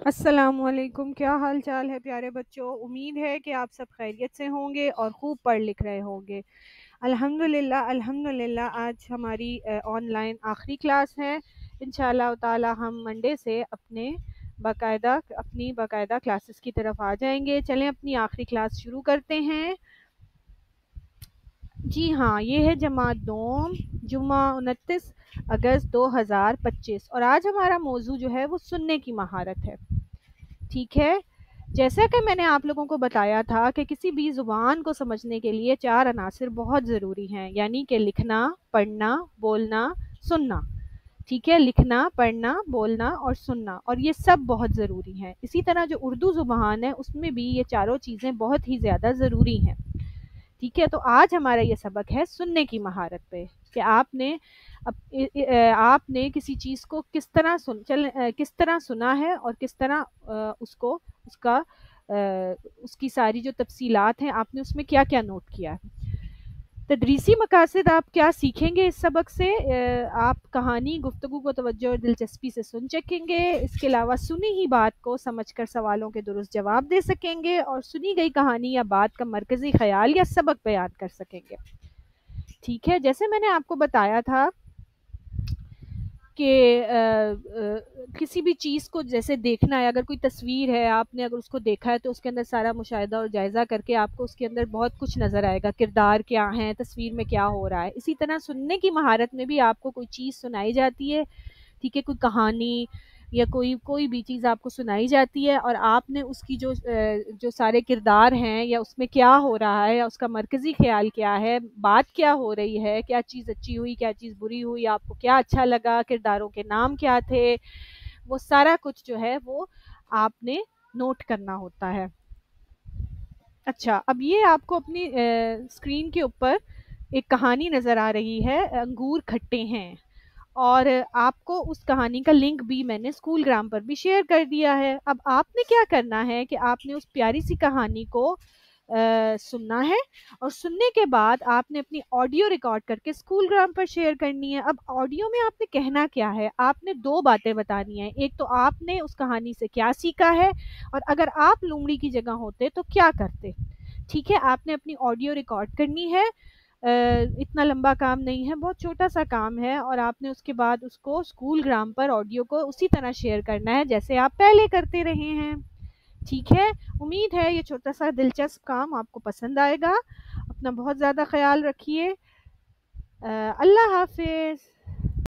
السلام علیکم، کیا حال چال ہے پیارے بچوں؟ امید ہے کہ آپ سب خیریت سے ہوں گے اور خوب پڑھ لکھ رہے ہوں گے۔ الحمدللہ آج ہماری آن لائن آخری کلاس ہے۔ انشاءاللہ تعالی ہم منڈے سے اپنی باقاعدہ کلاسز کی طرف آ جائیں گے۔ چلیں اپنی آخری کلاس شروع کرتے ہیں۔ جی ہاں، یہ ہے جماعت دوم، جمعہ 29 اگست 2025، اور آج ہمارا موضوع جو ہے وہ سننے کی مہارت ہے۔ ٹھیک ہے، جیسا کہ میں نے آپ لوگوں کو بتایا تھا کہ کسی بھی زبان کو سمجھنے کے لیے 4 عناصر بہت ضروری ہیں، یعنی کہ لکھنا، پڑھنا، بولنا، سننا۔ ٹھیک ہے، لکھنا، پڑھنا، بولنا اور سننا، اور یہ سب بہت ضروری ہیں۔ اسی طرح جو اردو زبان ہے اس میں بھی یہ چاروں چیزیں بہت ہی زیادہ ضروری ہیں۔ ٹھیک ہے، تو آج ہمارا یہ سبق ہے سننے کی مہارت پہ، کہ آپ نے کسی چیز کو کس طرح سنا ہے، اور کس طرح اس کی ساری جو تفصیلات ہیں آپ نے اس میں کیا کیا نوٹ کیا ہے۔ تدریسی مقاصد آپ کیا سیکھیں گے اس سبق سے؟ آپ کہانی گفتگو کو توجہ اور دلچسپی سے سن سکیں گے، اس کے علاوہ سنی ہی بات کو سمجھ کر سوالوں کے درست جواب دے سکیں گے، اور سنی گئی کہانی یا بات کا مرکزی خیال یا سبق بیان کر سکیں گے۔ ٹھیک ہے، جیسے میں نے آپ کو بتایا تھا کہ کسی بھی چیز کو جیسے دیکھنا ہے، اگر کوئی تصویر ہے آپ نے اگر اس کو دیکھا ہے تو اس کے اندر سارا مشاہدہ اور جائزہ کر کے آپ کو اس کے اندر بہت کچھ نظر آئے گا، کردار کیا ہیں، تصویر میں کیا ہو رہا ہے۔ اسی طرح سننے کی مہارت میں بھی آپ کو کوئی چیز سنائی جاتی ہے، ٹھیک ہے، کوئی کہانی یا کوئی بھی چیز آپ کو سنائی جاتی ہے، اور آپ نے اس کی جو سارے کردار ہیں یا اس میں کیا ہو رہا ہے یا اس کا مرکزی خیال کیا ہے، بات کیا ہو رہی ہے، کیا چیز اچھی ہوئی، کیا چیز بری ہوئی، آپ کو کیا اچھا لگا، کرداروں کے نام کیا تھے، وہ سارا کچھ جو ہے وہ آپ نے نوٹ کرنا ہوتا ہے۔ اچھا، اب یہ آپ کو اپنی اسکرین کے اوپر ایک کہانی نظر آ رہی ہے، انگور کھٹے ہیں، اور آپ کو اس کہانی کا لنک بھی میں نے اسکول گرام پر بھی شیئر کر دیا ہے۔ اب آپ نے کیا کرنا ہے کہ آپ نے اس پیاری سی کہانی کو سننا ہے، اور سننے کے بعد آپ نے اپنی آڈیو ریکارڈ کر کے اسکول گرام پر شیئر کرنی ہے۔ اب آڈیو میں آپ نے کہنا کیا ہے؟ آپ نے 2 باتیں بتانی ہیں، ایک تو آپ نے اس کہانی سے کیا سیکھا ہے، اور اگر آپ لومڑی کی جگہ ہوتے تو کیا کرتے۔ ٹھیک ہے، آپ نے اپنی آڈیو ریکارڈ کرنی ہے، اتنا لمبا کام نہیں ہے، بہت چھوٹا سا کام ہے، اور آپ نے اس کے بعد اس کو اسکول گرام پر آڈیو کو اسی طرح شیئر کرنا ہے جیسے آپ پہلے کرتے رہے ہیں۔ ٹھیک ہے، امید ہے یہ چھوٹا سا دلچسپ کام آپ کو پسند آئے گا۔ اپنا بہت زیادہ خیال رکھیے۔ اللہ حافظ۔